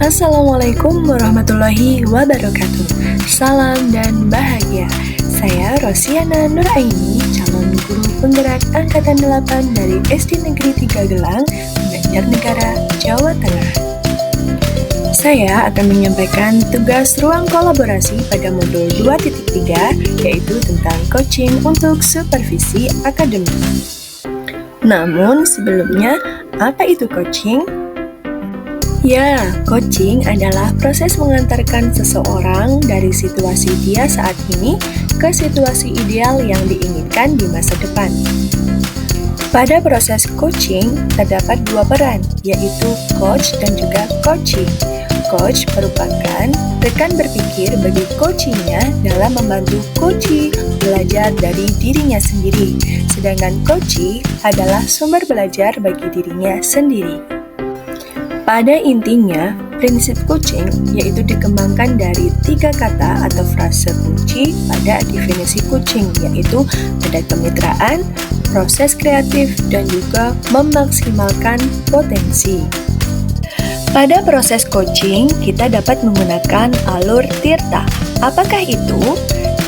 Assalamualaikum warahmatullahi wabarakatuh. Salam dan bahagia. Saya Rosiana Nuraini, calon guru penggerak Angkatan 8 dari SD Negeri 3 Gelang, Banjarnegara, Jawa Tengah. Saya akan menyampaikan tugas ruang kolaborasi pada modul 2.3, yaitu tentang coaching untuk supervisi akademik. Namun sebelumnya, apa itu coaching? Ya, coaching adalah proses mengantarkan seseorang dari situasi dia saat ini ke situasi ideal yang diinginkan di masa depan. Pada proses coaching, terdapat dua peran, yaitu coach dan juga coachee. Coach merupakan rekan berpikir bagi coachee-nya dalam membantu coachee belajar dari dirinya sendiri, sedangkan coachee adalah sumber belajar bagi dirinya sendiri. Pada intinya, prinsip coaching yaitu dikembangkan dari 3 kata atau frase kunci pada definisi coaching, yaitu ada kemitraan, proses kreatif, dan juga memaksimalkan potensi. Pada proses coaching, kita dapat menggunakan alur TIRTA. Apakah itu?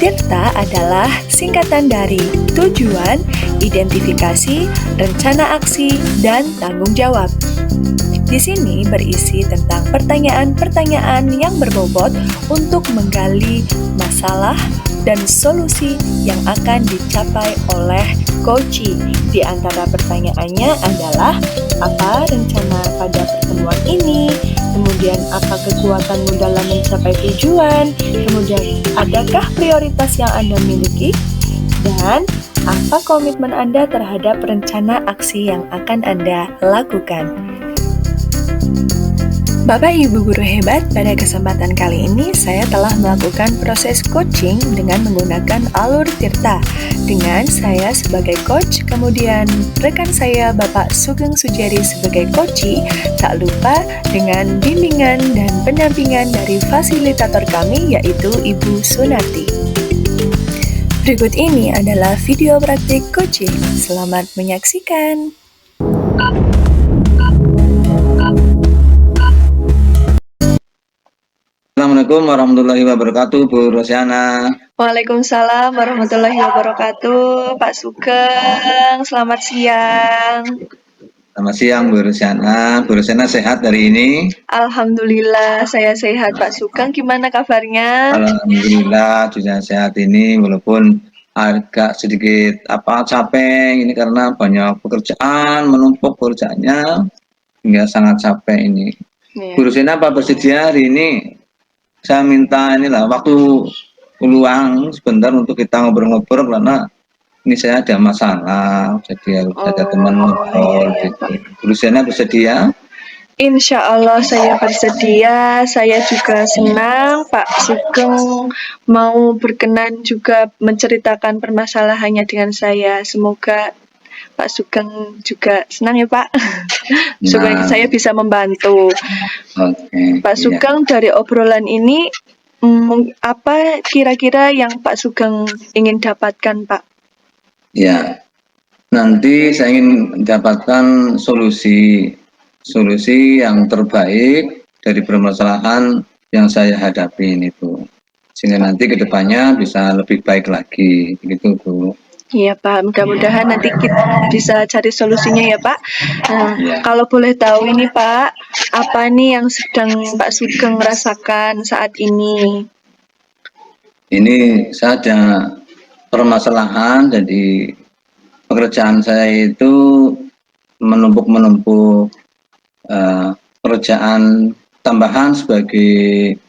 TIRTA adalah singkatan dari tujuan, identifikasi, rencana aksi, dan tanggung jawab. Di sini berisi tentang pertanyaan-pertanyaan yang berbobot untuk menggali masalah dan solusi yang akan dicapai oleh coachee. Di antara pertanyaannya adalah, apa rencana pada pertemuan ini? Kemudian, apa kekuatanmu dalam mencapai tujuan? Kemudian, adakah prioritas yang Anda miliki? Dan, apa komitmen Anda terhadap rencana aksi yang akan Anda lakukan? Bapak Ibu guru hebat, pada kesempatan kali ini saya telah melakukan proses coaching dengan menggunakan alur TIRTA. Dengan saya sebagai coach, kemudian rekan saya Bapak Sugeng Sujari sebagai coachee, tak lupa dengan bimbingan dan pendampingan dari fasilitator kami yaitu Ibu Sunarti. Berikut ini adalah video praktik coaching. Selamat menyaksikan. Assalamualaikum warahmatullahi wabarakatuh, Bu Rosiana. Waalaikumsalam warahmatullahi wabarakatuh, Pak Sugeng. Selamat siang. Selamat siang, Bu Rosiana. Bu Rosiana sehat hari ini? Alhamdulillah, saya sehat, Pak Sugeng. Gimana kabarnya? Alhamdulillah juga sehat ini, walaupun agak sedikit capek ini karena banyak pekerjaan, menumpuk pekerjaannya hingga sangat capek ini. Ya. Bu Rosiana, apa bersedia hari ini? Saya minta waktu luang sebentar untuk kita ngobrol-ngobrol karena ini saya ada masalah, jadi harus ada teman ngobrol. Iya, gitu. Bu Rosiana bersedia? Insya Allah saya bersedia. Saya juga senang Pak Sugeng mau berkenan juga menceritakan permasalahannya dengan saya. Semoga Pak Sugeng juga senang ya Pak, supaya saya bisa membantu. Pak Sugeng, dari obrolan ini, apa kira-kira yang Pak Sugeng ingin dapatkan, Pak? Ya, nanti saya ingin mendapatkan solusi yang terbaik dari permasalahan yang saya hadapi itu, sehingga nanti kedepannya bisa lebih baik lagi, begitu Bu. Iya Pak, mudah-mudahan nanti kita bisa cari solusinya ya Pak. Nah, kalau boleh tahu ini Pak, apa nih yang sedang Pak Sugeng rasakan saat ini? Ini saya ada permasalahan, jadi pekerjaan saya itu menumpuk pekerjaan tambahan sebagai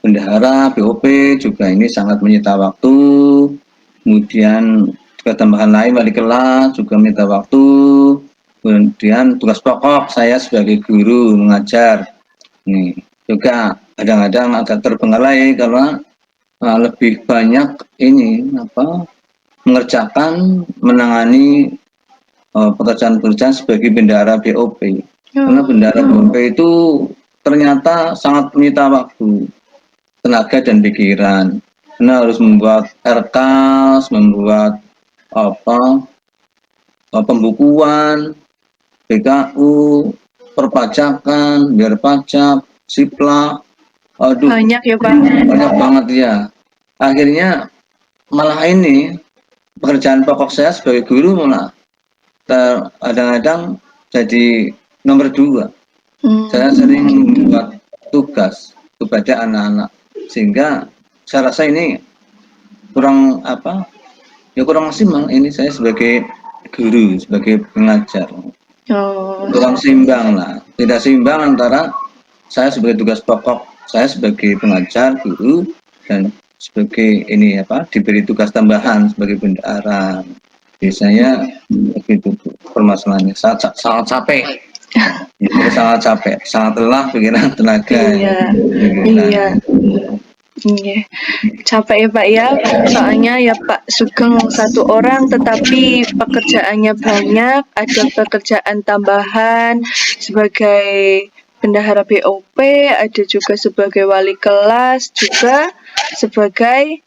bendahara BOP, juga ini sangat menyita waktu. Kemudian juga tambahan lain wali kelas juga minta waktu. Kemudian tugas pokok saya sebagai guru mengajar. Nih juga kadang-kadang agak terbengkalai karena lebih banyak mengerjakan menangani pekerjaan-pekerjaan sebagai bendahara BOP. Karena bendahara BOP itu ternyata sangat menyita waktu, tenaga dan pikiran. Karena harus membuat RKAS, membuat pembukuan, BKU, perpajakan, biar pajak, siplak, aduh Banyak ya Pak. banyak banget ya. Akhirnya malah ini pekerjaan pokok saya sebagai guru malah kadang-kadang jadi nomor 2. Saya sering membuat tugas kepada anak-anak sehingga saya rasa ini kurang kurang maksimal ini saya sebagai guru, sebagai pengajar. Oh, Kurang seimbang lah, tidak seimbang antara saya sebagai tugas pokok, saya sebagai pengajar, guru, dan sebagai diberi tugas tambahan sebagai bendahara. Biasanya begitu permasalahannya, sangat capek. Sangat capek, sangat lelah pikiran, tenaga. iya, iya. Iya, capek ya Pak ya. Soalnya ya Pak Sugeng satu orang tetapi pekerjaannya banyak, ada pekerjaan tambahan sebagai bendahara BOP, ada juga sebagai wali kelas, juga sebagai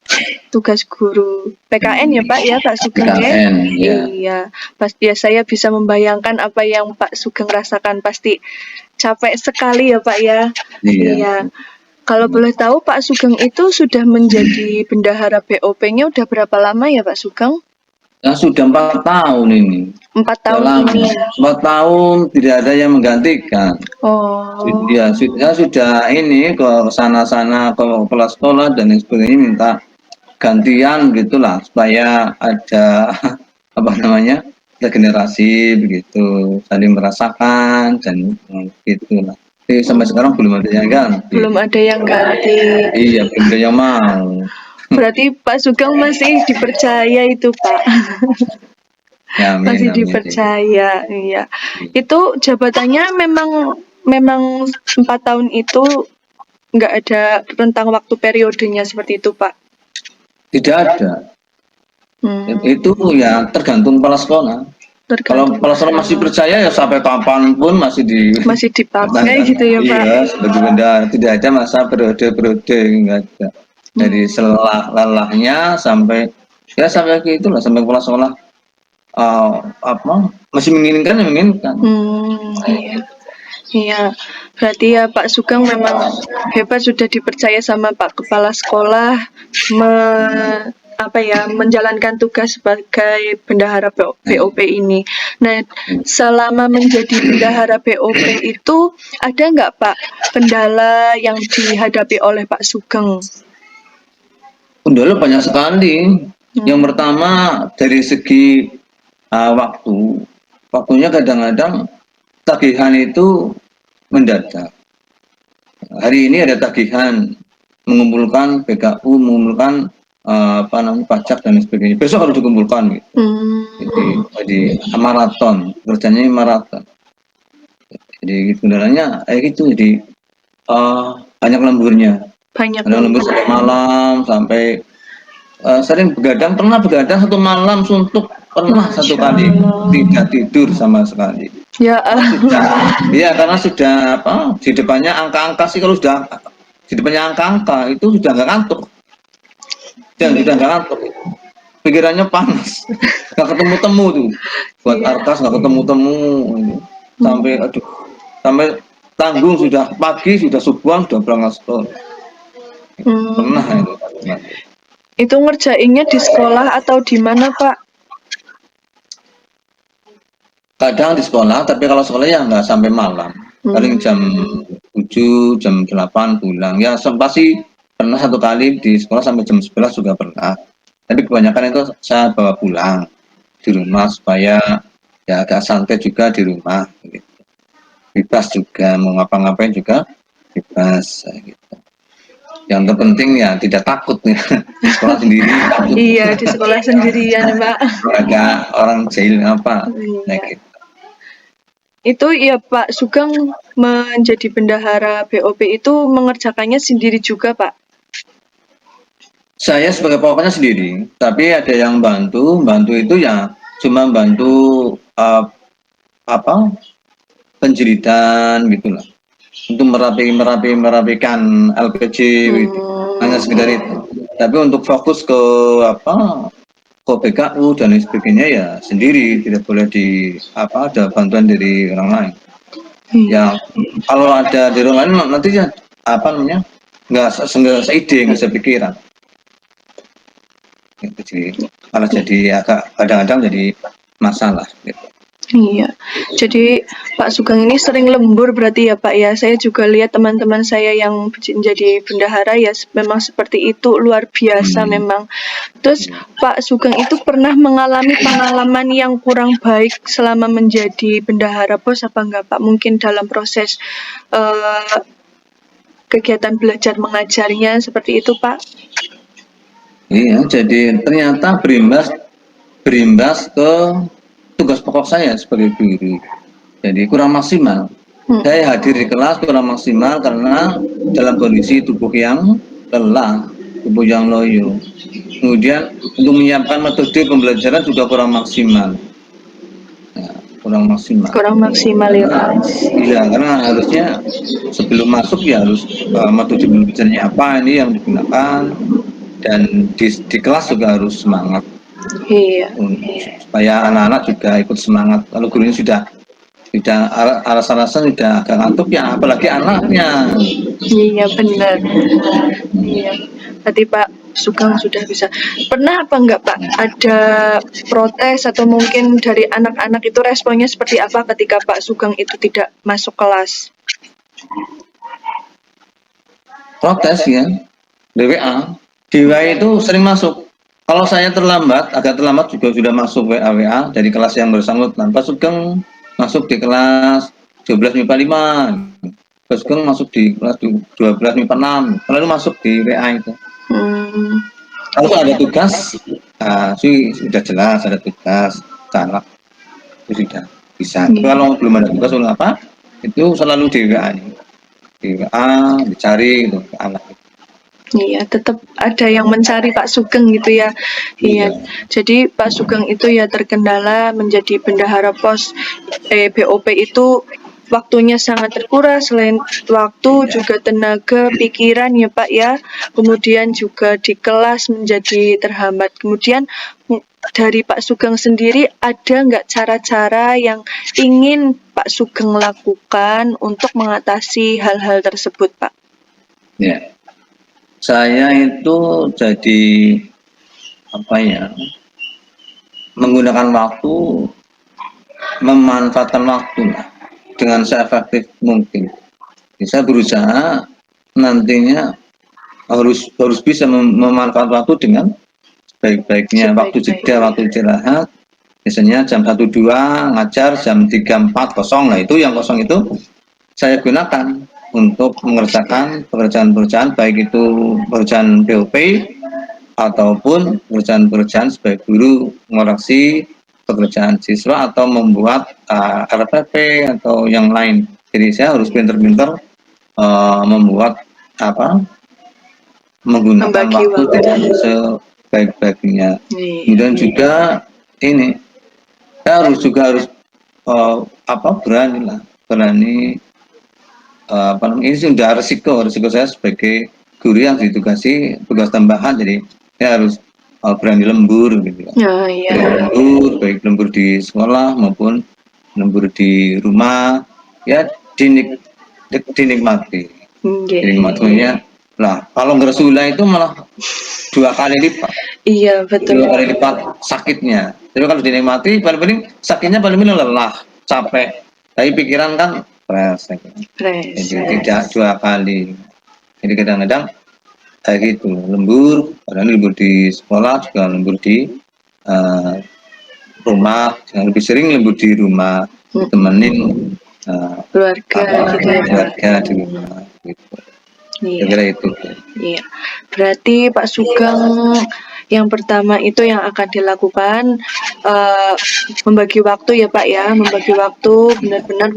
tugas guru PKN ya Pak ya Pak Sugeng ya. PKN, ya. Iya, pasti ya saya bisa membayangkan apa yang Pak Sugeng rasakan, pasti capek sekali ya Pak ya. Iya. Kalau boleh tahu Pak Sugeng itu sudah menjadi bendahara BOP-nya udah berapa lama ya Pak Sugeng? Nah, sudah 4 tahun ini. 4 tahun Dalam ini. 4 tahun tidak ada yang menggantikan. Oh. Ya, saya sudah ini ke sana-sana ke kepala sekolah dan lain sebagainya minta gantian gitulah supaya ada regenerasi begitu, saling merasakan dan gitulah. Tapi sampai sekarang belum ada yang ganti. Belum ada yang ganti. Iya, belum ada yang mau. Berarti Pak Sugeng masih dipercaya itu Pak. Ya, amin, masih amin. dipercaya, iya. Itu jabatannya memang 4 tahun itu nggak ada rentang waktu periodenya seperti itu Pak? Tidak ada. Itu ya tergantung kepala sekolah. Kalau kepala sekolah masih percaya ya sampai kapanpun masih dipakai gitu ya Pak? Iya, sebagai bendahara, tidak ada masa periode nggak ada. Dari lelahnya sampai ke itulah, sampai kepala sekolah masih menginginkan ya menginginkan. Iya. Iya, berarti ya Pak Sugeng memang hebat, sudah dipercaya sama Pak Kepala Sekolah menjalankan tugas sebagai bendahara BOP ini. Nah, selama menjadi bendahara BOP itu ada nggak Pak kendala yang dihadapi oleh Pak Sugeng? Kendala banyak sekali. Yang pertama dari segi waktunya kadang-kadang tagihan itu mendadak. Hari ini ada tagihan mengumpulkan PKU, mengumpulkan pajak dan sebagainya. Besok harus dikumpulkan gitu. Jadi maraton, kerjanya maraton. Jadi kendalanya gitu, jadi banyak lemburnya. Banyak lembur sampai malam, sampai sering pernah begadang satu malam suntuk, pernah satu kali tidak tidur sama sekali. Ya, karena sudah di depannya angka-angka sih, kalau sudah di depannya angka-angka itu sudah nggak ngantuk. Dan sudah nggak ngantuk. Pikirannya panas. Nggak ketemu-temu tuh. Buat arkas nggak ketemu-temu. Sampai tanggung sudah pagi, sudah subuhan, sudah berangkat sekolah. Pernah itu. Itu ngerjainnya di sekolah atau di mana Pak? Kadang di sekolah, tapi kalau sekolah ya nggak sampai malam. Paling jam 7, jam 8 pulang. Ya pasti pernah satu kali di sekolah sampai jam 11 juga pernah. Tapi kebanyakan itu saya bawa pulang di rumah supaya ya agak santai juga di rumah. Gitu. Bebas juga, mau ngapa-ngapain juga bebas. Gitu. Yang terpenting ya tidak takut nih di sekolah sendiri. Iya, di sekolah sendirian Pak. Ada orang jahil apa? Nah, gitu. Itu ya Pak Sugeng menjadi bendahara BOP itu mengerjakannya sendiri juga Pak? Saya sebagai pokoknya sendiri, tapi ada yang bantu itu ya cuma bantu penjilitan gitulah. Untuk merapikan LPG gitu. Hanya sekedar itu. Tapi untuk fokus ke PKU dan lain sebagainya ya sendiri, tidak boleh ada bantuan dari orang lain. Ya kalau ada di ruang lain nanti ya apa namanya nggak seide nggak sepikiran gitu sih, malah jadi agak kadang-kadang jadi masalah gitu. Iya, jadi Pak Sugeng ini sering lembur berarti ya Pak ya. Saya juga lihat teman-teman saya yang menjadi bendahara ya memang seperti itu, luar biasa memang. Terus Pak Sugeng itu pernah mengalami pengalaman yang kurang baik selama menjadi bendahara pos apa enggak Pak? Mungkin dalam proses kegiatan belajar mengajarnya seperti itu Pak? Iya, jadi ternyata berimbas ke tugas pokok saya sebagai guru. Jadi kurang maksimal. Saya hadir di kelas kurang maksimal karena dalam kondisi tubuh yang lelah, tubuh yang loyo. Kemudian untuk menyiapkan metode pembelajaran juga kurang maksimal. Ya, kurang maksimal. Kurang maksimal ya Pak. Iya, karena harusnya sebelum masuk ya harus metode pembelajarannya apa ini yang digunakan, dan di kelas juga harus semangat. Iya. Supaya anak-anak juga ikut semangat. Kalau gurunya sudah alasan-alasan sudah agak ngantuk ya apalagi anaknya. Iya benar. Iya. Berarti Pak Sugeng sudah bisa. Pernah apa enggak Pak ada protes atau mungkin dari anak-anak itu responnya seperti apa ketika Pak Sugeng itu tidak masuk kelas? Protes ya, WA. Di WA itu sering masuk. Kalau saya agak terlambat juga sudah masuk WA dari kelas yang bersangkutan. Pak Sugeng masuk di kelas 12 MIPA 5. Pak Sugeng masuk di kelas 12 MIPA 6. Lalu masuk di WA itu. Kalau ada tugas, sih sudah jelas ada tugas, cara itu sudah bisa. Kalau belum ada tugas apa, itu selalu di WA. Di WA dicari gitu ke anak. Iya, tetap ada yang mencari Pak Sugeng gitu ya. Iya. Jadi Pak Sugeng itu ya terkendala menjadi bendahara pos BOP itu waktunya sangat terkuras, selain waktu juga tenaga, pikiran ya Pak ya. Kemudian juga di kelas menjadi terhambat. Kemudian dari Pak Sugeng sendiri ada nggak cara-cara yang ingin Pak Sugeng lakukan untuk mengatasi hal-hal tersebut Pak? Ya. Saya itu jadi apa ya, menggunakan waktu, memanfaatkan waktu lah dengan seefektif mungkin. Saya berusaha nantinya harus bisa memanfaatkan waktu dengan baik-baiknya. Waktu jeda, waktu istirahat, biasanya jam 1-2 ngajar, jam 3-4 kosong. Nah itu yang kosong itu saya gunakan untuk mengerjakan pekerjaan-pekerjaan, baik itu pekerjaan BOP ataupun pekerjaan-pekerjaan sebagai guru, mengoreksi pekerjaan siswa atau membuat RPP atau yang lain. Jadi saya harus pintar-pintar membuat menggunakan waktu dengan sebaik-baiknya. Kemudian juga ini saya harus berani ini sudah resiko saya sebagai guru yang ditugasi tugas tambahan, jadi saya harus berani lembur gitu. Lembur, baik lembur di sekolah maupun lembur di rumah ya dinikmati. Dinikmatinya lah, kalau ngeresula itu malah 2 kali lipat. Iya betul. 2 kali lipat sakitnya. Jadi kalau dinikmati paling sakitnya paling lelah, capek, tapi pikiran kan fresh. Jadi tidak 2 kali. Jadi kadang-kadang kayak gitu, lembur, kadang lembur di sekolah, juga lembur di rumah, yang lebih sering lembur di rumah, temenin keluarga di rumah gitu. Kira-kira itu. Iya. Berarti Pak Sugeng yang pertama itu yang akan dilakukan membagi waktu ya Pak ya, membagi waktu benar-benar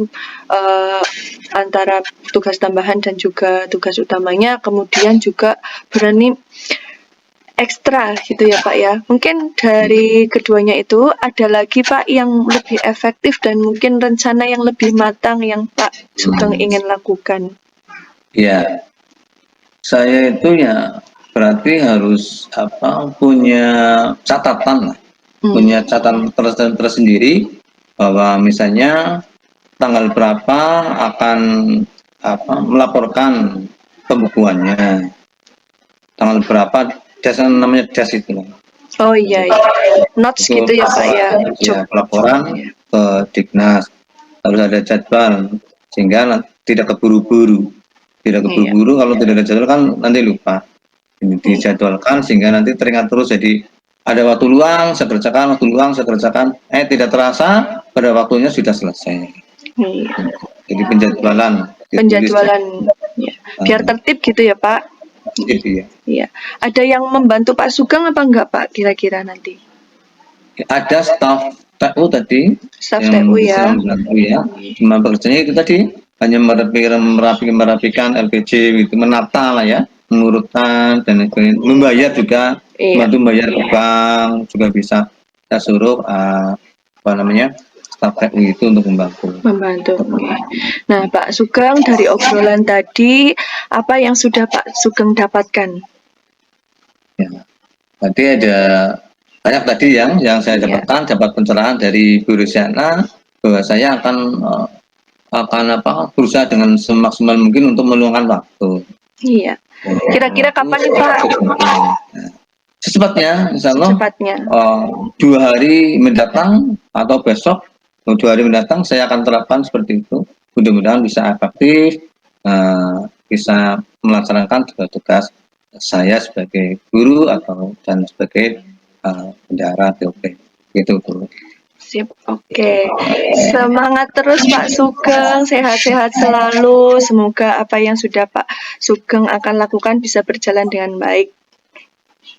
antara tugas tambahan dan juga tugas utamanya, kemudian juga berani ekstra gitu ya Pak ya. Mungkin dari keduanya itu ada lagi Pak yang lebih efektif dan mungkin rencana yang lebih matang yang Pak Sugeng ingin lakukan. Ya, saya itu ya berarti harus punya catatan lah, punya catatan tersendiri bahwa misalnya tanggal berapa akan melaporkan pembukuannya, tanggal berapa namanya das itu loh. Oh iya, notes gitu ya Pak ya. Ya, pelaporan ke Dignas harus ada jadwal sehingga tidak keburu-buru. Kalau tidak ada jadwal kan nanti lupa. Ini dijadwalkan sehingga nanti teringat terus, jadi ada waktu luang saya kerjakan, tidak terasa pada waktunya sudah selesai. Jadi penjadwalan ya. Biar tertib gitu ya Pak. Gitu ya. Iya. Ada yang membantu Pak Sugeng apa enggak Pak kira-kira nanti? Ada staf TU tadi. Staf TU ya. Cuma bekerjanya itu tadi, hanya merapikan LPG gitu, menata lah ya, mengurutkan dan membayar juga, bantu membayar ke bank juga bisa. Kita suruh staf TU itu untuk membantu. Nah Pak Sugeng, dari obrolan tadi apa yang sudah Pak Sugeng dapatkan? Ya, tadi ada banyak tadi yang saya dapatkan, dapat pencerahan dari Bu Rosiana bahwa saya akan berusaha dengan semaksimal mungkin untuk meluangkan waktu. Iya. Kira-kira kapan nih Pak? Secepatnya, insya Allah 2 hari mendatang atau besok 2 hari mendatang saya akan terapkan seperti itu. Mudah-mudahan bisa efektif, bisa melaksanakan tugas-tugas saya sebagai guru dan sebagai bendahara TOP. Gitu Bu. Sip, oke. Semangat terus Pak Sugeng, sehat-sehat selalu. Semoga apa yang sudah Pak Sugeng akan lakukan bisa berjalan dengan baik.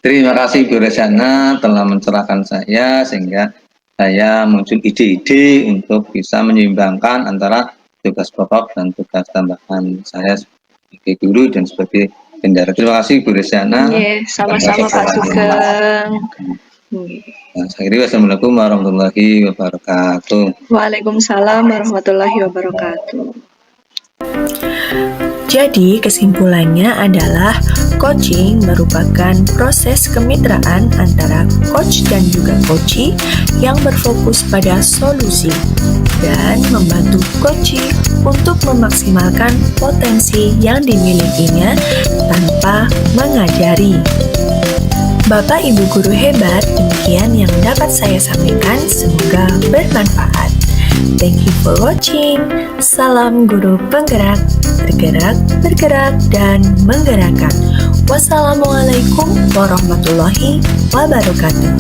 Terima kasih Bu Rosiana telah mencerahkan saya sehingga saya muncul ide-ide untuk bisa menyeimbangkan antara tugas pokok dan tugas tambahan saya sebagai guru dan sebagai bendahara. Terima kasih Bu Rosiana. Sama-sama Pak Sugeng. Wassalamualaikum warahmatullahi wabarakatuh. Waalaikumsalam warahmatullahi wabarakatuh. Jadi kesimpulannya adalah coaching merupakan proses kemitraan antara coach dan juga coachee yang berfokus pada solusi dan membantu coachee untuk memaksimalkan potensi yang dimilikinya tanpa mengajari. Bapak Ibu guru hebat, demikian yang dapat saya sampaikan, semoga bermanfaat. Thank you for watching. Salam guru penggerak, bergerak, bergerak, dan menggerakkan. Wassalamualaikum warahmatullahi wabarakatuh.